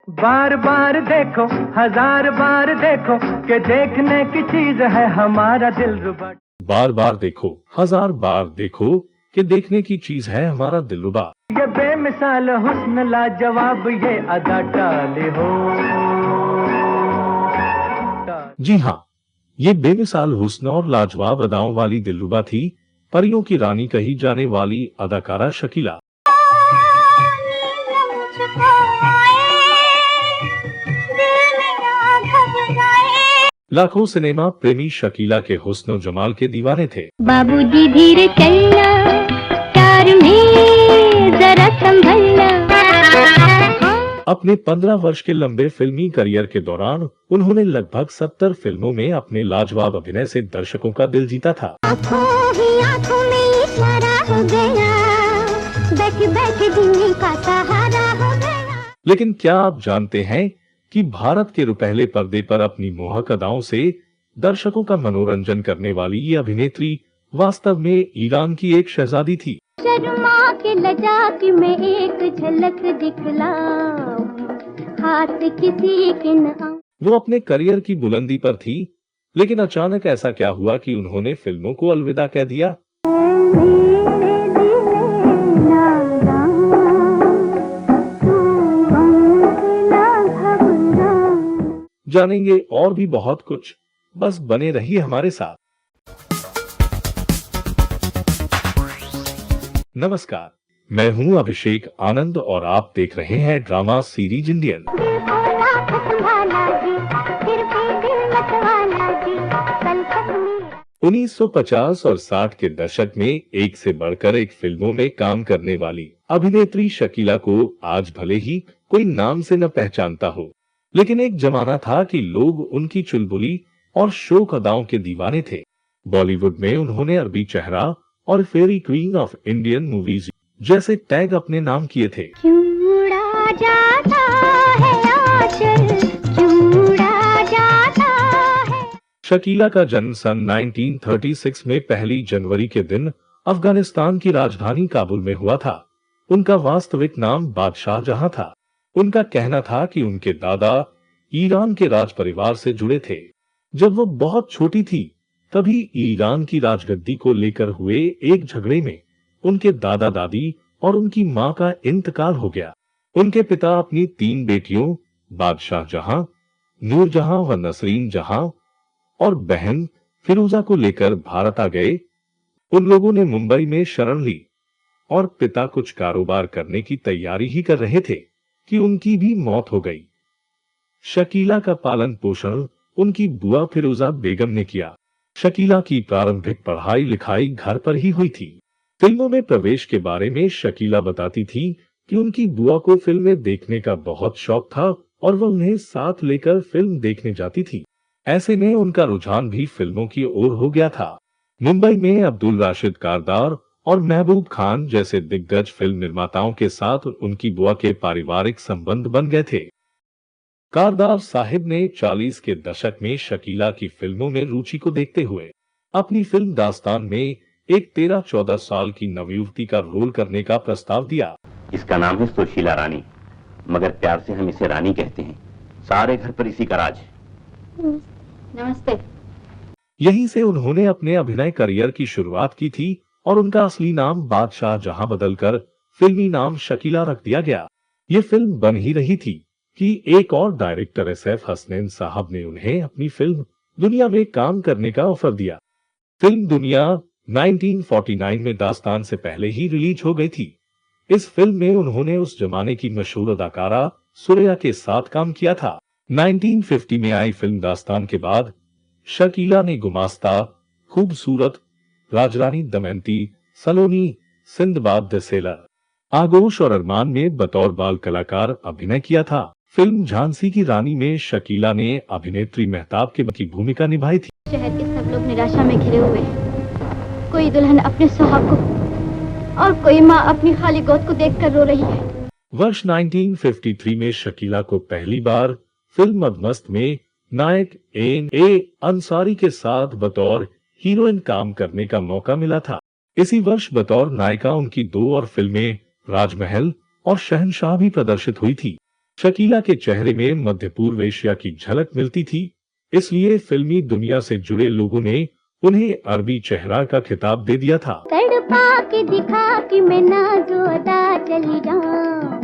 बार बार देखो, हजार बार देखो, कि देखने की चीज है हमारा दिलरुबा। बार बार देखो, हजार बार देखो, कि देखने की चीज है हमारा दिलरुबा। ये बेमिसाल हुस्न लाजवाब, ये अदा टाले हो। जी हाँ, ये बेमिसाल हुस्न और लाजवाब अदाओं वाली दिलरुबा थी परियों की रानी कही जाने वाली अदाकारा शकीला। लाखों सिनेमा प्रेमी शकीला के हुस्न और जमाल के दीवाने थे। बाबूजी धीरे चलना, प्यार में जरा संभलना। अपने 15 वर्ष के लंबे फिल्मी करियर के दौरान उन्होंने लगभग 70 फिल्मों में अपने लाजवाब अभिनय से दर्शकों का दिल जीता था। आँखों में इशारा हो गया, बैठ बैठ दिल का सहारा हो गया। लेकिन क्या आप जानते हैं कि भारत के रुपहले पर्दे पर अपनी मोहक अदाओं से दर्शकों का मनोरंजन करने वाली ये अभिनेत्री वास्तव में ईरान की एक शहजादी थी। शर्मा के लजा के मैं एक झलक दिखलाऊं, हाथ किसी के न आऊं। वो अपने करियर की बुलंदी पर थी, लेकिन अचानक ऐसा क्या हुआ कि उन्होंने फिल्मों को अलविदा कह दिया। जानेंगे और भी बहुत कुछ, बस बने रहिए हमारे साथ। नमस्कार, मैं हूं अभिषेक आनंद और आप देख रहे हैं ड्रामा सीरीज इंडियन। 1950 और 60 के दशक में एक से बढ़कर एक फिल्मों में काम करने वाली अभिनेत्री शकीला को आज भले ही कोई नाम से न पहचानता हो, लेकिन एक जमाना था कि लोग उनकी चुलबुली और शोक अदाओं के दीवाने थे। बॉलीवुड में उन्होंने अरबी चेहरा और फेरी क्वीन ऑफ इंडियन मूवीज जैसे टैग अपने नाम किए थे। क्यों उड़ा जाता है आंचल, क्यों उड़ा जाता है। शकीला का जन्म सन 1936 में 1 जनवरी के दिन अफगानिस्तान की राजधानी काबुल में हुआ था। उनका वास्तविक नाम बादशाह जहां था। उनका कहना था कि उनके दादा ईरान के राज परिवार से जुड़े थे। जब वो बहुत छोटी थी, तभी ईरान की राजगद्दी को लेकर हुए एक झगड़े में उनके दादा दादी और उनकी मां का इंतकाल हो गया। उनके पिता अपनी 3 बेटियों बादशाह जहां, नूरजहां व नसरीन जहां और बहन फिरोजा को लेकर भारत आ गए। उन लोगों ने मुंबई में शरण ली और पिता कुछ कारोबार करने की तैयारी ही कर रहे थे कि उनकी भी मौत हो गई। शकीला का पालन पोषण उनकी बुआ फिरोजा बेगम ने किया। शकीला की प्रारंभिक पढ़ाई लिखाई घर पर ही हुई थी। फिल्मों में प्रवेश के बारे में शकीला बताती थी कि उनकी बुआ को फिल्में देखने का बहुत शौक था और वह उन्हें साथ लेकर फिल्म देखने जाती थी। ऐसे में उनका रुझान भी फिल्मों की ओर हो गया था। मुंबई में अब्दुल राशिद कारदार और महबूब खान जैसे दिग्गज फिल्म निर्माताओं के साथ उनकी बुआ के पारिवारिक संबंध बन गए थे। कारदार साहिब ने 40 के दशक में शकीला की फिल्मों में रुचि को देखते हुए अपनी फिल्म दास्तान में एक 13-14 साल की नवयुवती का रोल करने का प्रस्ताव दिया। इसका नाम है सुशीला रानी, मगर प्यार से हम इसे रानी कहते हैं। सारे घर पर इसी का राज है। नमस्ते। यहीं से उन्होंने अपने अभिनय करियर की शुरुआत की थी और उनका असली नाम बादशाह जहां बदलकर फिल्मी नाम शकीला रख दिया गया। ये फिल्म बन ही रही थी कि एक और डायरेक्टर SF हसनैन साहब ने उन्हें अपनी फिल्म दुनिया में काम करने का ऑफर दिया। फिल्म दुनिया 1949 में दास्तान से पहले ही रिलीज हो गई थी। इस फिल्म में उन्होंने उस जमाने की मशहूर अदाकारा सुरैया के साथ काम किया था। 1950 में आई फिल्म दास्तान के बाद शकीला ने गुमास्ता, खूबसूरत, राजरानी दमयंती, सलोनी, सिंदबाद द सेलर, आगोश और अरमान में बतौर बाल कलाकार अभिनय किया था। फिल्म झांसी की रानी में शकीला ने अभिनेत्री मेहताब की भूमिका निभाई थी। शहर के सब लोग निराशा में घिरे हुए हैं। कोई दुल्हन अपने सुहाग को और कोई माँ अपनी खाली गोद को देखकर रो रही है। वर्ष 1953 में शकीला को पहली बार फिल्म मदमस्त में नायक A अंसारी के साथ बतौर हीरोइन काम करने का मौका मिला था। इसी वर्ष बतौर नायिका उनकी 2 और फिल्में राजमहल और शहंशाह भी प्रदर्शित हुई थी। शकीला के चेहरे में मध्य पूर्व एशिया की झलक मिलती थी, इसलिए फिल्मी दुनिया से जुड़े लोगों ने उन्हें अरबी चेहरा का खिताब दे दिया था। तड़पा के दिखा कि मैं नाज़ो अदा चली जाऊं,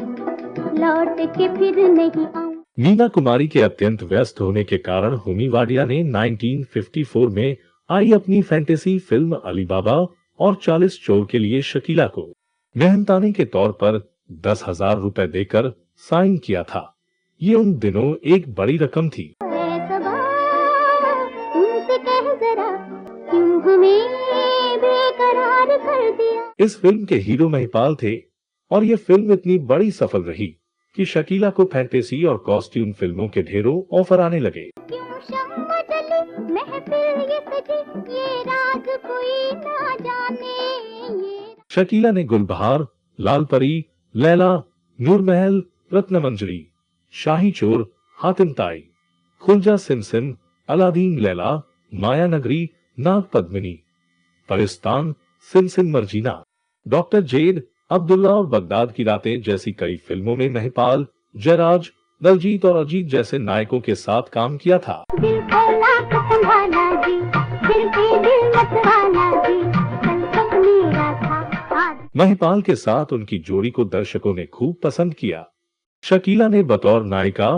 लौट के फिर नहीं आऊं। मीना कुमारी के अत्यंत व्यस्त होने के कारण हुमी वाडिया ने 1954 में आई अपनी फैंटेसी फिल्म अली बाबा और 40 चोर के लिए शकीला को मेहनताने के तौर पर 10,000 रुपए देकर साइन किया था। ये उन दिनों एक बड़ी रकम थी। इस फिल्म के हीरो महिपाल थे और ये फिल्म इतनी बड़ी सफल रही कि शकीला को फैंटेसी और कॉस्ट्यूम फिल्मों के ढेरों ऑफर आने लगे। शकीला ने गुलबहार, लाल परी, लैला, नूरमहल, रत्नमंजरी, शाही चोर, हातिम ताई, खुलजा सिमसिम, अलादीन लैला, माया नगरी, नाग पद्मिनी, परिस्तान, सिमसिम मर्जीना, डॉक्टर जेड, अब्दुल्ला और बगदाद की रातें जैसी कई फिल्मों में महिपाल, जयराज, दलजीत और अजीत जैसे नायकों के साथ काम किया था। महिपाल के साथ उनकी जोड़ी को दर्शकों ने खूब पसंद किया। शकीला ने बतौर नायिका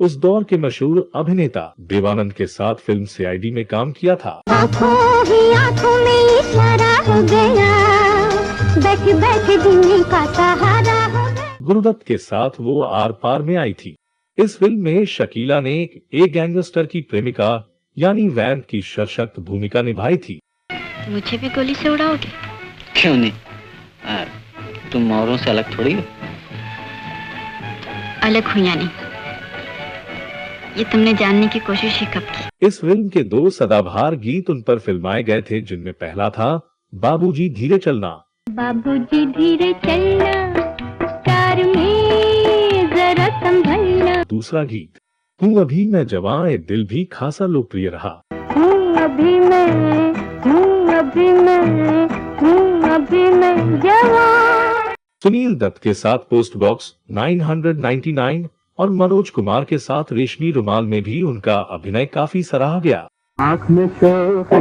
उस दौर के मशहूर अभिनेता देवानंद के साथ फिल्म सीआईडी में काम किया था। आँखों में इशारा हो गया, बैठे बैठे दिन का सहारा हो गया। गुरुदत्त के साथ वो आर पार में आई थी। इस फिल्म में शकीला ने एक गैंगस्टर की प्रेमिका यानी वैन की सशक्त भूमिका निभाई थी। मुझे भी गोली से उड़ाओगे? क्यों नहीं, तुम औरों से अलग थोड़ी हो। अलग हुई या नहीं, ये तुमने जानने की कोशिश ही कब की? इस फिल्म के 2 सदाबहार गीत उन पर फिल्माए गए थे, जिनमें पहला था बाबूजी धीरे चलना। बाबूजी धीरे चलना, कार में जरा संभलना। दूसरा गीत हूँ अभी मैं जवां ए दिल भी खासा लोकप्रिय रहा। अभी मैं जवां। सुनील दत्त के साथ पोस्ट बॉक्स 999 और मनोज कुमार के साथ रेशमी रुमाल में भी उनका अभिनय काफी सराहा गया। आँख में शोखी,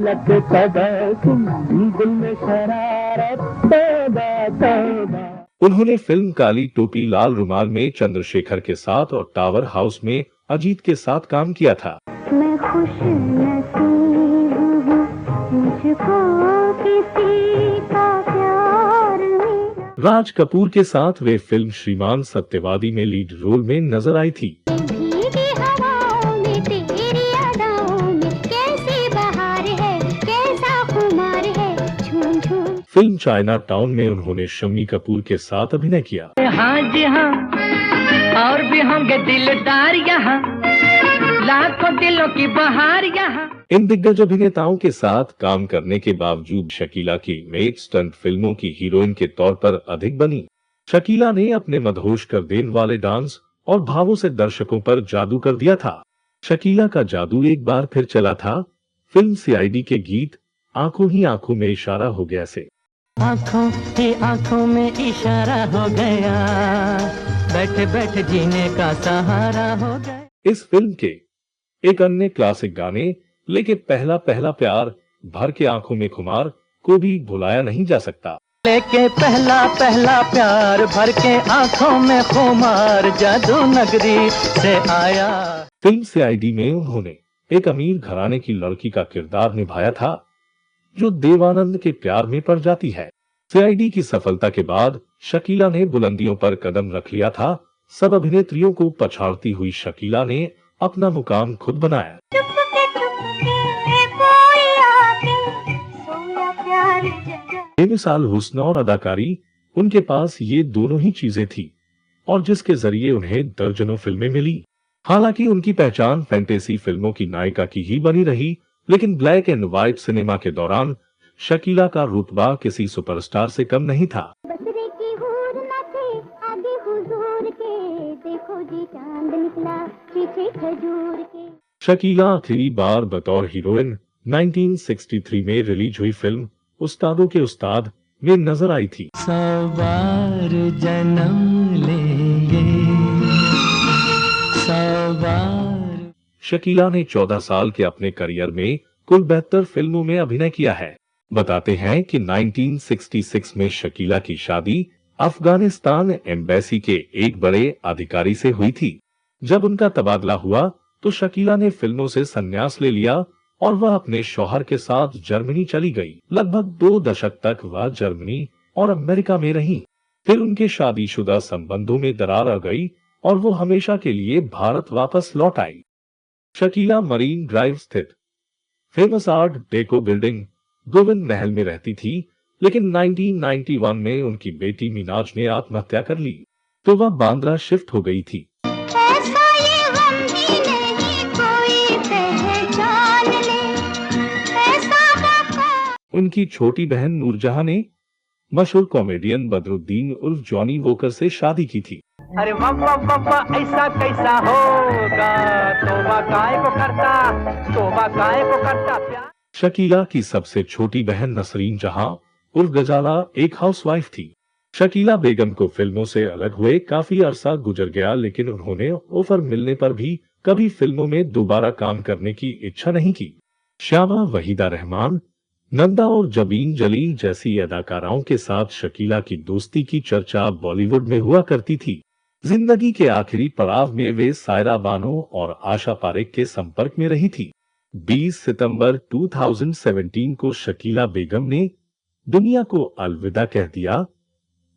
लग तबस्सुम, दिल में शरारत, तौबा तौबा। उन्होंने फिल्म काली टोपी लाल रुमाल में चंद्रशेखर के साथ और टावर हाउस में अजीत के साथ काम किया था। मैं खुश नसीब हूँ, मुझको किसी का प्यार मिला। राज कपूर के साथ वे फिल्म श्रीमान सत्यवादी में लीड रोल में नजर आई थी। भीगी हवाओं में तेरी अदाओं में कैसी बहार है, कैसा खुमार है, झूम झूम। फिल्म चाइना टाउन में उन्होंने शम्मी कपूर के साथ अभिनय किया। हाँ जी हाँ, और भी होंगे दिलदार यहाँ, लाखों दिलों की बहार यहाँ। इन दिग्गज अभिनेताओं के साथ काम करने के बावजूद शकीला की इमेज स्टंट फिल्मों की हीरोइन के तौर पर अधिक बनी। शकीला ने अपने मदहोश कर देने वाले डांस और भावों से दर्शकों पर जादू कर दिया था। शकीला का जादू एक बार फिर चला था फिल्म सीआईडी के गीत आंखों ही आंखों में इशारा हो गया से। आंखों ही आंखों में इशारा हो गया, बैठे बैठे जीने का सहारा हो गया। इस फिल्म के एक अन्य क्लासिक गाने लेके पहला पहला प्यार भर के आंखों में खुमार को भी भुलाया नहीं जा सकता। लेके पहला पहला प्यार भर के आंखों में खुमार जादू नगरी से आया। फिल्म सीआईडी में उन्होंने एक अमीर घराने की लड़की का किरदार निभाया था जो देवानंद के प्यार में पड़ जाती है। सीआईडी की सफलता के बाद शकीला ने बुलंदियों पर कदम रख लिया था। सब अभिनेत्रियों को पछाड़ती हुई शकीला ने अपना मुकाम खुद बनाया। बेमिसाल हुस्न और अदाकारी, उनके पास ये दोनों ही चीजें थी और जिसके जरिए उन्हें दर्जनों फिल्में मिली। हालांकि उनकी पहचान फैंटेसी फिल्मों की नायिका की ही बनी रही, लेकिन ब्लैक एंड व्हाइट सिनेमा के दौरान शकीला का रुतबा किसी सुपरस्टार से कम नहीं था। शकीला आखिरी बार बतौर हीरोइन 1963 में रिलीज हुई फिल्म उस्तादों के उस्ताद में नजर आई थी। सवार जन्म लेंगे शकीला ने 14 साल के अपने करियर में कुल 72 फिल्मों में अभिनय किया है। बताते हैं कि 1966 में शकीला की शादी अफगानिस्तान एम्बेसी के एक बड़े अधिकारी से हुई थी। जब उनका तबादला हुआ तो शकीला ने फिल्मों से संन्यास ले लिया और वह अपने शौहर के साथ जर्मनी चली गई। लगभग 2 दशक तक वह जर्मनी और अमेरिका में रही। फिर उनके शादीशुदा संबंधों में दरार आ गई और वो हमेशा के लिए भारत वापस लौट आई। शकीला मरीन ड्राइव स्थित famous art deco building Govind महल में रहती थी, लेकिन 1991 में उनकी बेटी मिनाज ने आत्महत्या कर ली तो वह बांद्रा शिफ्ट हो गई थी। ऐसा ये गम भी नहीं कोई पहचान ले, ऐसा वफा। उनकी छोटी बहन नूरजहां ने मशहूर कॉमेडियन बदरुद्दीन उर्फ जॉनी वोकर से शादी की थी। अरे वाह वाह वाह वाह, ऐसा कैसा होगा, तौबा काय को करता प्यार। शकीला की सबसे छोटी बहन नसरीन जहां उर्फ गजाला एक हाउसवाइफ थी। शकीला बेगम को फिल्मों से अलग हुए काफी अरसा गुजर गया, लेकिन उन्होंने ऑफर मिलने पर भी कभी फिल्मों में दोबारा काम करने की इच्छा नहीं की। श्यामा वहीदा रहमान, नंदा और जबीन जलील जैसी अदाकाराओं के साथ शकीला की दोस्ती की चर्चा बॉलीवुड में हुआ करती थी। जिंदगी के आखिरी पड़ाव में वे सायरा बानो और आशा पारेख के संपर्क में रही थी। 20 सितंबर 2017 को शकीला बेगम ने दुनिया को अलविदा कह दिया,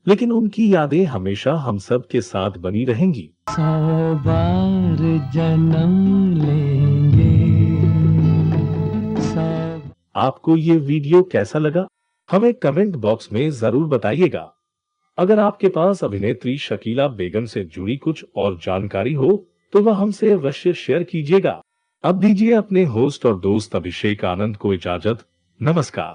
लेकिन उनकी यादें हमेशा हम सब के साथ बनी रहेंगी। 100 बार जन्म लेंगे। आपको ये वीडियो कैसा लगा हमें कमेंट बॉक्स में जरूर बताइएगा। अगर आपके पास अभिनेत्री शकीला बेगम से जुड़ी कुछ और जानकारी हो तो वह हमसे अवश्य शेयर कीजिएगा। अब दीजिए अपने होस्ट और दोस्त अभिषेक आनंद को इजाजत। नमस्कार।